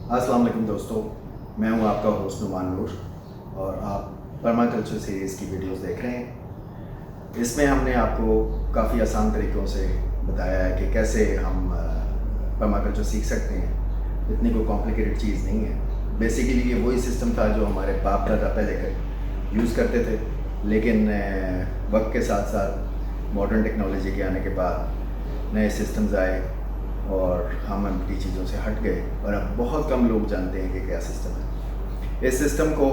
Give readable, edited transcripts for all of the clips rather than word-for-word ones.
अस्सलाम वालेकुम दोस्तों, मैं हूं आपका होस्ट नुमान नूर और आप परमाकल्चर सीरीज़ की वीडियोस देख रहे हैं। इसमें हमने आपको काफ़ी आसान तरीक़ों से बताया है कि कैसे हम परमाकल्चर सीख सकते हैं। इतनी कोई कॉम्प्लिकेटेड चीज़ नहीं है। बेसिकली ये वही सिस्टम था जो हमारे बाप दादा पहले यूज़ करते थे, लेकिन वक्त के साथ साथ मॉडर्न टेक्नोलॉजी के आने के बाद नए सिस्टम्स आए और हम उनकी चीज़ों से हट गए और अब बहुत कम लोग जानते हैं कि क्या सिस्टम है। इस सिस्टम को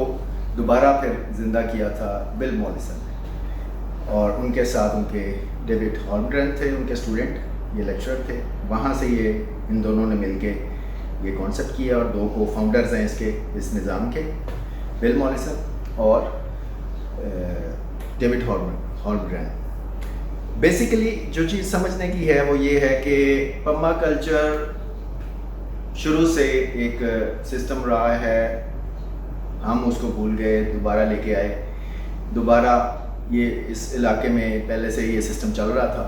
दोबारा फिर ज़िंदा किया था बिल मॉलिसन ने और उनके साथ उनके डेविड हॉलमग्रेन थे, उनके स्टूडेंट, ये लेक्चरर थे। वहाँ से ये इन दोनों ने मिलके ये कॉन्सेप्ट किया और दो को फाउंडर्स हैं इस निज़ाम के, बिल मॉलिसन और डेविड हॉलमग्रेन। बेसिकली जो चीज़ समझने की है वो ये है कि पर्माकल्चर शुरू से एक सिस्टम रहा है। हम उसको भूल गए, दोबारा लेके आए। दोबारा ये इस इलाके में पहले से ये सिस्टम चल रहा था,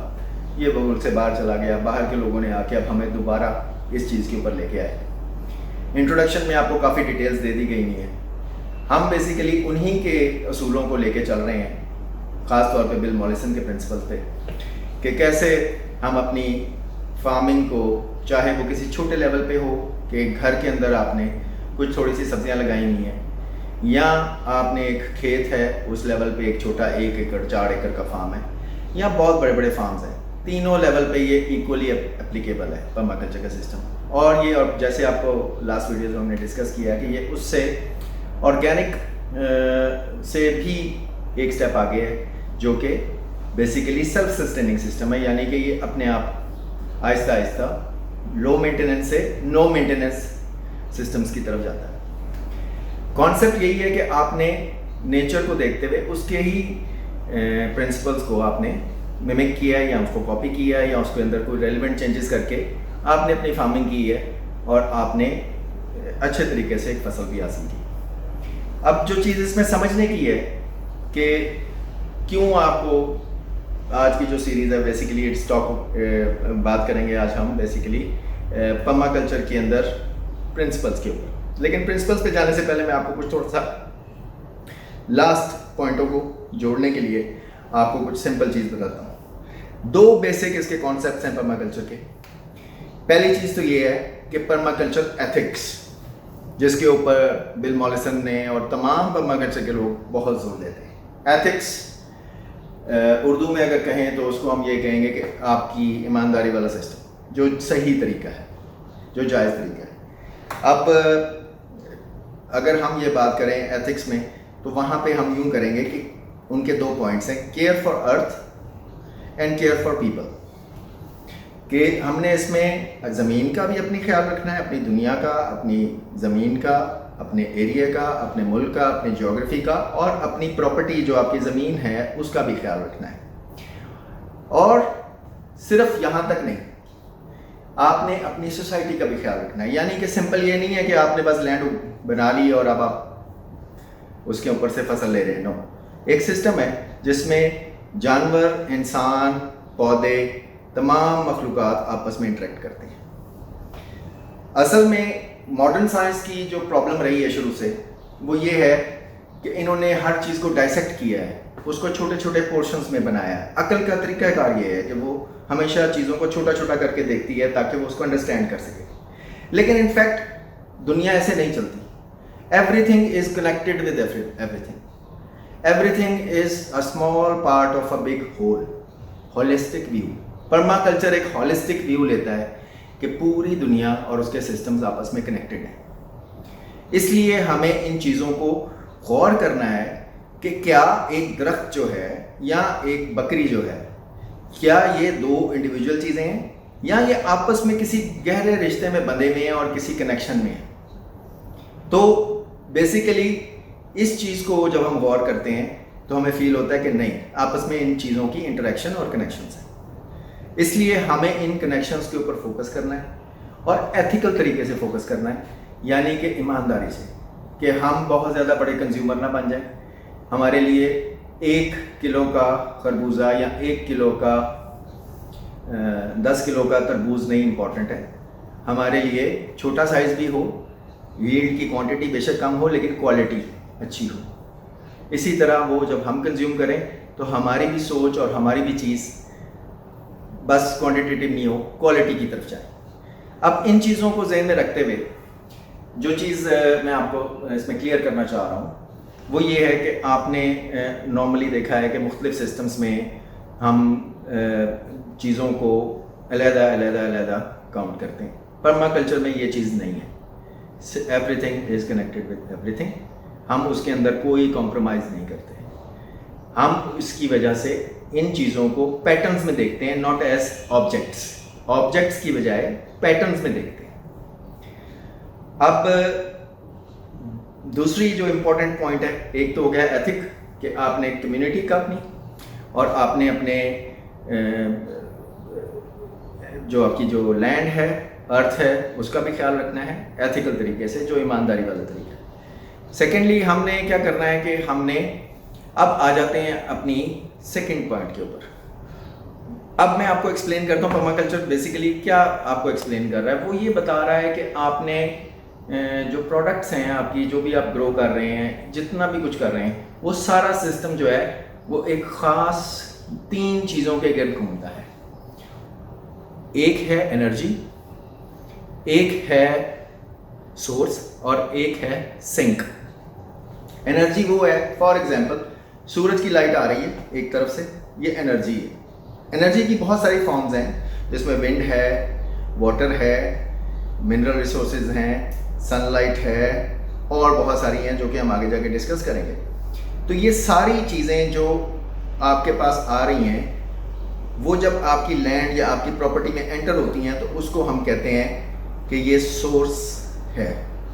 ये मुल्क से बाहर चला गया। बाहर के लोगों ने आके अब हमें दोबारा इस चीज़ के ऊपर लेके आए। इंट्रोडक्शन में आपको काफ़ी डिटेल्स दे दी गई नहीं है। हम बेसिकली उन्हीं के असूलों को लेके चल रहे हैं, ख़ास तौर पे बिल मॉलिसन के प्रिंसिपल पे, कि कैसे हम अपनी फार्मिंग को, चाहे वो किसी छोटे लेवल पे हो कि घर के अंदर आपने कुछ थोड़ी सी सब्जियां लगाई हुई हैं, या आपने एक खेत है उस लेवल पे एक छोटा 1 एकड़ 4 एकड़ का फार्म है, या बहुत बड़े बड़े फार्म्स हैं, तीनों लेवल पे ये इक्वली एप्लीकेबल है पर्माकल्चर का सिस्टम। और जैसे आपको लास्ट वीडियो में हमने डिस्कस किया कि ये उससे ऑर्गेनिक से भी एक स्टेप आगे है, जो कि बेसिकली सेल्फ सस्टेनिंग सिस्टम है। यानी कि ये अपने आप आहिस्ता आहिस्ता लो मेंटेनेंस से नो मेंटेनेंस सिस्टम्स की तरफ जाता है। कॉन्सेप्ट यही है कि आपने नेचर को देखते हुए उसके ही प्रिंसिपल्स को आपने मिमिक किया है, या उसको कॉपी किया है, या उसके अंदर कोई रेलिवेंट चेंजेस करके आपने अपनी फार्मिंग की है और आपने अच्छे तरीके से एक फसल भी हासिल की। अब जो चीज़ इसमें समझने की है कि क्यों आपको आज की जो सीरीज़ है बेसिकली इट्स टॉक बात करेंगे आज हम बेसिकली पर्माकल्चर के अंदर प्रिंसिपल्स के ऊपर। लेकिन प्रिंसिपल्स पे जाने से पहले मैं आपको कुछ थोड़ा सा लास्ट पॉइंटों को जोड़ने के लिए आपको कुछ सिंपल चीज़ बताता हूँ। 2 बेसिक इसके कॉन्सेप्ट्स हैं पर्माकल्चर के। पहली चीज़ तो ये है कि पर्माकल्चर एथिक्स, जिसके ऊपर बिल मॉलिसन ने और तमाम पर्माकल्चर के लोग बहुत जोर देते हैं। एथिक्स उर्दू में अगर कहें तो उसको हम ये कहेंगे कि आपकी ईमानदारी वाला सिस्टम, जो सही तरीका है, जो जायज़ तरीका है। अब अगर हम ये बात करें एथिक्स में, तो वहाँ पे हम यूँ करेंगे कि उनके 2 पॉइंट्स हैं, care for earth and care for people. कि हमने इसमें ज़मीन का भी अपनी ख्याल रखना है, अपनी दुनिया का, अपनी ज़मीन का, अपने एरिया का, अपने मुल्क का, अपनी ज्योग्राफी का, और अपनी प्रॉपर्टी जो आपकी ज़मीन है उसका भी ख्याल रखना है। और सिर्फ यहाँ तक नहीं, आपने अपनी सोसाइटी का भी ख्याल रखना है। यानी कि सिंपल ये नहीं है कि आपने बस लैंड बना ली और अब आप उसके ऊपर से फसल ले रहे हैं। नो, एक सिस्टम है जिसमें जानवर, इंसान, पौधे, तमाम मखलूक़ात आपस में इंटरेक्ट करते हैं। असल में मॉडर्न साइंस की जो प्रॉब्लम रही है शुरू से, वो ये है कि इन्होंने हर चीज़ को डाइसेक्ट किया है, उसको छोटे छोटे पोर्शंस में बनाया है। अकल का तरीक़ाकार ये है कि वो हमेशा चीज़ों को छोटा छोटा करके देखती है ताकि वो उसको अंडरस्टैंड कर सके। लेकिन इनफैक्ट दुनिया ऐसे नहीं चलती। Everything is connected with everything. Everything is a small part of a big hole, holistic view. Permaculture एक होलिस्टिक व्यू लेता है कि पूरी दुनिया और उसके सिस्टम्स आपस में कनेक्टेड हैं। इसलिए हमें इन चीज़ों को गौर करना है कि क्या एक दरख्त जो है या एक बकरी जो है, क्या ये 2 इंडिविजुअल चीज़ें हैं, या ये आपस में किसी गहरे रिश्ते में बंधे हुए हैं और किसी कनेक्शन में हैं। तो बेसिकली इस चीज़ को जब हम गौर करते हैं तो हमें फील होता है कि नहीं, आपस में इन चीज़ों की इंटरेक्शन और कनेक्शंस हैं। इसलिए हमें इन कनेक्शंस के ऊपर फोकस करना है और एथिकल तरीके से फोकस करना है, यानी कि ईमानदारी से, कि हम बहुत ज़्यादा बड़े कंज्यूमर ना बन जाएं। हमारे लिए 1 किलो का खरबूजा या 1 किलो का 10 किलो का तरबूज नहीं इम्पॉर्टेंट है। हमारे लिए छोटा साइज़ भी हो यील्ड की क्वांटिटी बेशक कम हो लेकिन क्वालिटी अच्छी हो। इसी तरह वो जब हम कंज्यूम करें तो हमारी भी सोच और हमारी भी चीज़ बस क्वांटिटेटिव नहीं हो, क्वालिटी की तरफ जाए। अब इन चीज़ों को जहन में रखते हुए जो चीज़ मैं आपको इसमें क्लियर करना चाह रहा हूँ वो ये है कि आपने नॉर्मली देखा है कि मुख्तलिफ सिस्टम्स में हम चीज़ों को अलग-अलग काउंट करते हैं। पर्माकल्चर में ये चीज़ नहीं है। Everything is connected with everything. हम उसके अंदर कोई कॉम्प्रोमाइज़ नहीं करते हैं। हम इसकी वजह से इन चीज़ों को पैटर्न्स में देखते हैं, नॉट एज ऑब्जेक्ट्स की बजाय पैटर्न्स में देखते हैं। अब दूसरी जो इम्पोर्टेंट पॉइंट है, एक तो हो गया एथिक कि आपने कम्युनिटी का अपनी और आपने अपने जो आपकी जो लैंड है, अर्थ है, उसका भी ख्याल रखना है एथिकल तरीके से, जो ईमानदारी वाला तरीका है। सेकेंडली हमने क्या करना है कि हमने अब आ जाते हैं अपनी सेकंड पॉइंट के ऊपर। अब मैं आपको एक्सप्लेन करता हूँ पर्माकल्चर बेसिकली क्या आपको एक्सप्लेन कर रहा है। वो ये बता रहा है कि आपने जो प्रोडक्ट्स हैं आपकी, जो भी आप ग्रो कर रहे हैं, जितना भी कुछ कर रहे हैं, वो सारा सिस्टम जो है वो एक ख़ास 3 चीज़ों के गिर्द घूमता है। एक है एनर्जी, एक है सोर्स और एक है सिंक। एनर्जी वो है, फॉर एग्जांपल सूरज की लाइट आ रही है एक तरफ से, ये एनर्जी है। एनर्जी की बहुत सारी फॉर्म्स हैं जिसमें विंड है, वाटर है, मिनरल रिसोर्सेज हैं, सनलाइट है और बहुत सारी हैं जो कि हम आगे जाके डिस्कस करेंगे। तो ये सारी चीज़ें जो आपके पास आ रही हैं वो जब आपकी लैंड या आपकी प्रॉपर्टी में एंटर होती हैं तो उसको हम कहते हैं कि ये सोर्स है।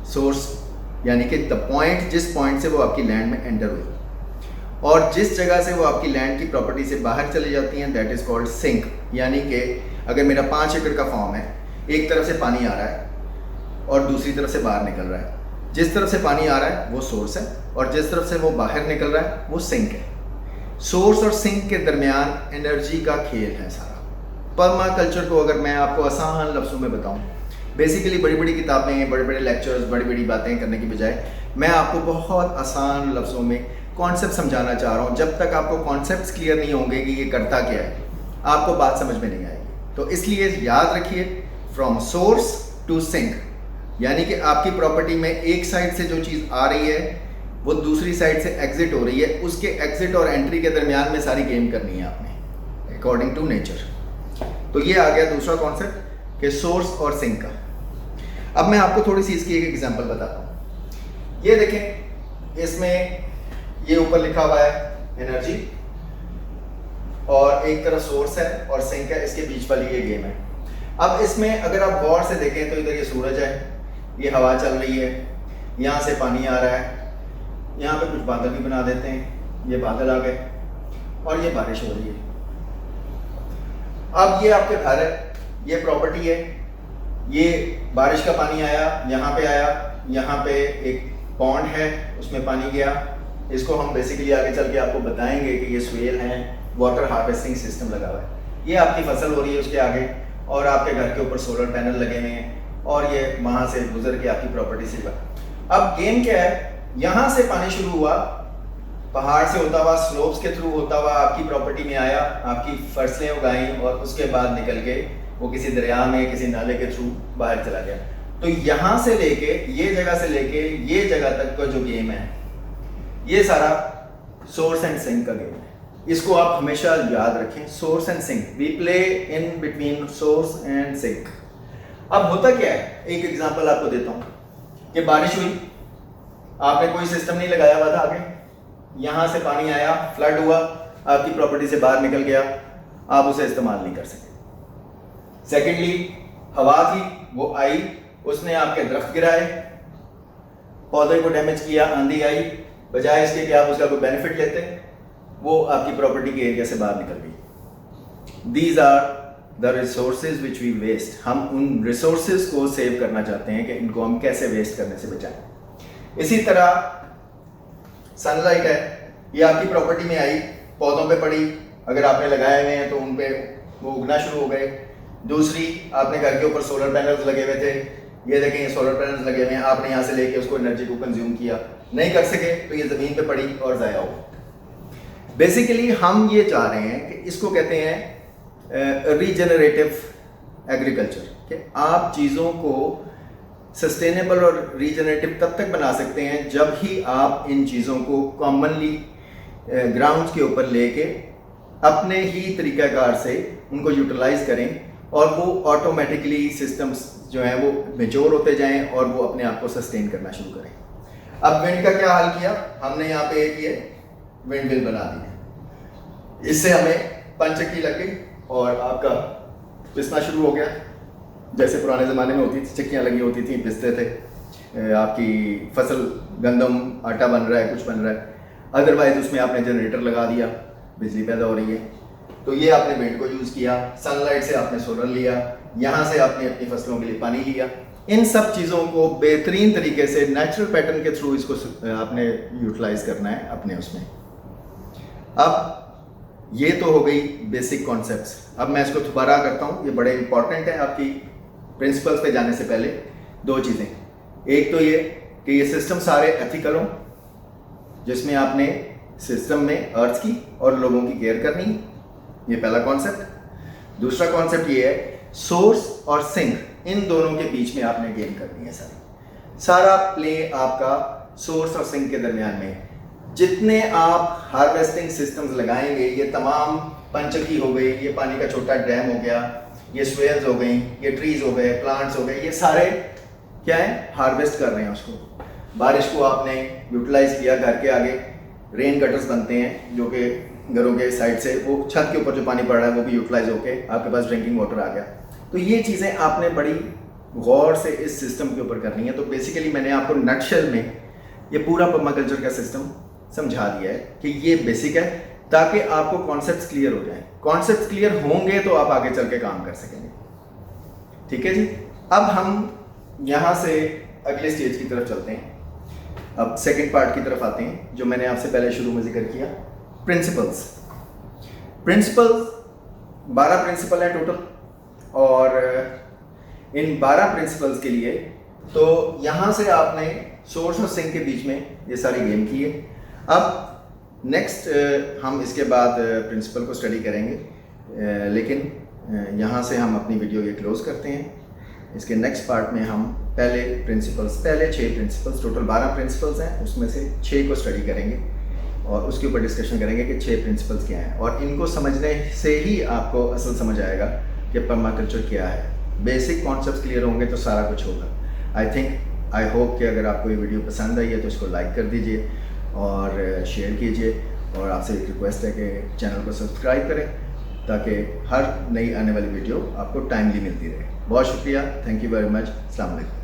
सोर्स यानी कि द पॉइंट, जिस पॉइंट से वो आपकी लैंड में एंटर हुई और जिस जगह से वो आपकी लैंड की प्रॉपर्टी से बाहर चली जाती हैं, दैट इज़ कॉल्ड सिंक। यानी कि अगर मेरा 5 एकड़ का फॉर्म है, एक तरफ से पानी आ रहा है और दूसरी तरफ से बाहर निकल रहा है। जिस तरफ से पानी आ रहा है वो सोर्स है और जिस तरफ से वो बाहर निकल रहा है वो सिंक है। सोर्स और सिंक के दरमियान एनर्जी का खेल है सारा। पर्माकल्चर को अगर मैं आपको आसान लफ्ज़ों में बताऊं, बेसिकली बड़ी बड़ी किताबें, बड़े बड़े लेक्चर्स, बड़ी बड़ी बातें करने की बजाय मैं आपको बहुत आसान लफ्ज़ों में कॉन्सेप्ट समझाना चाह रहा हूँ। जब तक आपको कॉन्सेप्ट्स क्लियर नहीं होंगे कि ये करता क्या है, आपको बात समझ में नहीं आएगी। तो इसलिए याद रखिए, फ्रॉम सोर्स टू सिंक, यानी कि आपकी प्रॉपर्टी में एक साइड से जो चीज़ आ रही है वो दूसरी साइड से एग्जिट हो रही है, उसके एग्जिट और एंट्री के दरमियान में सारी गेम करनी है आपने अकॉर्डिंग टू नेचर। तो ये आ गया दूसरा कॉन्सेप्ट कि सोर्स और सिंक का। अब मैं आपको थोड़ी सी इसकी एक एग्जांपल बताता हूँ। ये देखें, इसमें ये ऊपर लिखा हुआ है एनर्जी और एक तरफ सोर्स है और सिंक है, इसके बीच वाली ये गेम है। अब इसमें अगर आप गौर से देखें तो इधर ये सूरज है, ये हवा चल रही है, यहाँ से पानी आ रहा है, यहाँ पे कुछ बादल भी बना देते हैं, ये बादल आ गए और ये बारिश हो रही है। अब ये आपके घर है, ये प्रॉपर्टी है, ये बारिश का पानी आया, यहाँ पे आया, यहाँ पे एक पॉन्ड है, उसमें पानी गया। इसको हम बेसिकली आगे चल के आपको बताएंगे कि ये स्वेल हैं, वाटर हार्वेस्टिंग सिस्टम लगा हुआ है। ये आपकी फसल हो रही है उसके आगे और आपके घर के ऊपर सोलर पैनल लगे हुए हैं और ये वहाँ से गुजर के आपकी प्रॉपर्टी से। अब गेम क्या है, यहाँ से पानी शुरू हुआ, पहाड़ से होता हुआ, स्लोप्स के थ्रू होता हुआ आपकी प्रॉपर्टी में आया, आपकी फसलें उगाई और उसके बाद निकल के वो किसी दरिया में, किसी नाले के थ्रू बाहर चला गया। तो यहाँ से लेके ये जगह से लेके ये जगह तक का जो गेम है, ये सारा सोर्स एंड सिंक का गेम है। इसको आप हमेशा याद रखें, source and sink, we play in between source and sink. अब होता क्या है, एक एग्जांपल आपको देता हूँ कि बारिश हुई, आपने कोई सिस्टम नहीं लगाया हुआ था आगे, यहाँ से पानी आया, फ्लड हुआ, आपकी प्रॉपर्टी से बाहर निकल गया, आप उसे इस्तेमाल नहीं कर सके। सेकेंडली, हवा थी, वो आई, उसने आपके दरख्त गिराए, पौधे को डैमेज किया, आंधी आई, बजाय इसके कि आप उसका कोई बेनिफिट लेते, वो आपकी प्रॉपर्टी के एरिया से बाहर निकल गई। These are the resources which we waste. हम उन रिसोर्सेज को सेव करना चाहते हैं कि इनको हम कैसे वेस्ट करने से बचाएं। इसी तरह सनलाइट है, ये आपकी प्रॉपर्टी में आई, पौधों पे पड़ी, अगर आपने लगाए हुए हैं तो उन पे वो उगना शुरू हो गए। दूसरी, आपने घर के ऊपर सोलर पैनल्स लगे हुए थे, ये देखें, ये सोलर पैनल्स लगे हुए हैं, आपने यहाँ से लेके उसको एनर्जी को कंज्यूम किया, नहीं कर सके तो ये ज़मीन पे पड़ी और ज़ाया हो। बेसिकली हम ये चाह रहे हैं कि इसको कहते हैं रीजनरेटिव एग्रीकल्चर, कि आप चीज़ों को सस्टेनेबल और रीजनरेटिव तब तक बना सकते हैं जब ही आप इन चीज़ों को कॉमनली ग्राउंड्स के ऊपर लेके अपने ही तरीक़ाकार से उनको यूटिलाइज करें और वो ऑटोमेटिकली सिस्टम्स जो हैं वो मेच्योर होते जाएं और वो अपने आप को सस्टेन करना शुरू करें। अब विंड का क्या हाल किया हमने, यहाँ पे एक ये विंड मिल बना दी, इससे हमें पंचक्की लग गई और आपका पिसना शुरू हो गया। जैसे पुराने ज़माने में होती थी, चक्कियाँ लगी होती थी, पिसते थे, आपकी फसल गंदम आटा बन रहा है, कुछ बन रहा है। अदरवाइज उसमें आपने जनरेटर लगा दिया, बिजली पैदा हो रही है। तो ये आपने विंड को यूज़ किया, सनलाइट से आपने सोलर लिया, यहाँ से आपने अपनी फसलों के लिए पानी लिया। इन सब चीज़ों को बेहतरीन तरीके से नेचुरल पैटर्न के थ्रू इसको आपने यूटिलाइज करना है अपने उसमें। अब ये तो हो गई बेसिक कॉन्सेप्ट्स। अब मैं इसको दोबारा करता हूँ, ये बड़े इंपॉर्टेंट है आपकी प्रिंसिपल्स पे जाने से पहले। दो चीज़ें, एक तो ये कि ये सिस्टम सारे एथिकल हों, जिसमें आपने सिस्टम में अर्थ की और लोगों की केयर करनी है, ये पहला कॉन्सेप्ट। दूसरा कॉन्सेप्ट ये है सोर्स और सिंक, इन दोनों के बीच में आपने गेम करनी है। सारा प्ले आपका सोर्स और सिंक के दरमियान में है। जितने आप हार्वेस्टिंग सिस्टम्स लगाएंगे, ये तमाम पंचकी हो गई, ये पानी का छोटा डैम हो गया, ये स्वेल्स हो गई, ये ट्रीज हो गए, प्लांट्स हो गए, ये सारे क्या है, हार्वेस्ट कर रहे हैं उसको। बारिश को आपने यूटिलाइज किया, घर के आगे रेन गटर्स बनते हैं जो कि घरों के साइड से वो छत के ऊपर जो पानी पड़ रहा है वो भी यूटिलाइज होके आपके पास ड्रिंकिंग वाटर आ गया। तो ये चीज़ें आपने बड़ी गौर से इस सिस्टम के ऊपर करनी है। तो बेसिकली मैंने आपको नटशेल में ये पूरा पर्माकल्चर का सिस्टम समझा दिया है कि ये बेसिक है, ताकि आपको कॉन्सेप्ट्स क्लियर हो जाएं। कॉन्सेप्ट्स क्लियर होंगे तो आप आगे चल के काम कर सकेंगे। ठीक है जी। अब हम यहाँ से अगले स्टेज की तरफ चलते हैं। अब सेकंड पार्ट की तरफ आते हैं, जो मैंने आपसे पहले शुरू में जिक्र किया, प्रिंसिपल्स। 12 प्रिंसिपल है टोटल, और इन 12 प्रिंसिपल्स के लिए तो यहाँ से आपने सोर्स और सिंक के बीच में ये सारी गेम की है। अब नेक्स्ट हम इसके बाद प्रिंसिपल को स्टडी करेंगे, लेकिन यहाँ से हम अपनी वीडियो ये क्लोज करते हैं। इसके नेक्स्ट पार्ट में हम पहले 6 प्रिंसिपल्स, टोटल 12 प्रिंसिपल्स हैं, उसमें से 6 को स्टडी करेंगे और उसके ऊपर डिस्कशन करेंगे कि 6 प्रिंसिपल्स क्या हैं, और इनको समझने से ही आपको असल समझ आएगा कि पर्माकल्चर क्या है। बेसिक कॉन्सेप्ट्स क्लियर होंगे तो सारा कुछ होगा। आई होप कि अगर आपको ये वीडियो पसंद आई है तो इसको लाइक कर दीजिए और शेयर कीजिए, और आपसे एक रिक्वेस्ट है कि चैनल को सब्सक्राइब करें ताकि हर नई आने वाली वीडियो आपको टाइमली मिलती रहे। बहुत शुक्रिया, थैंक यू वेरी मच, अस्सलाम वालेकुम।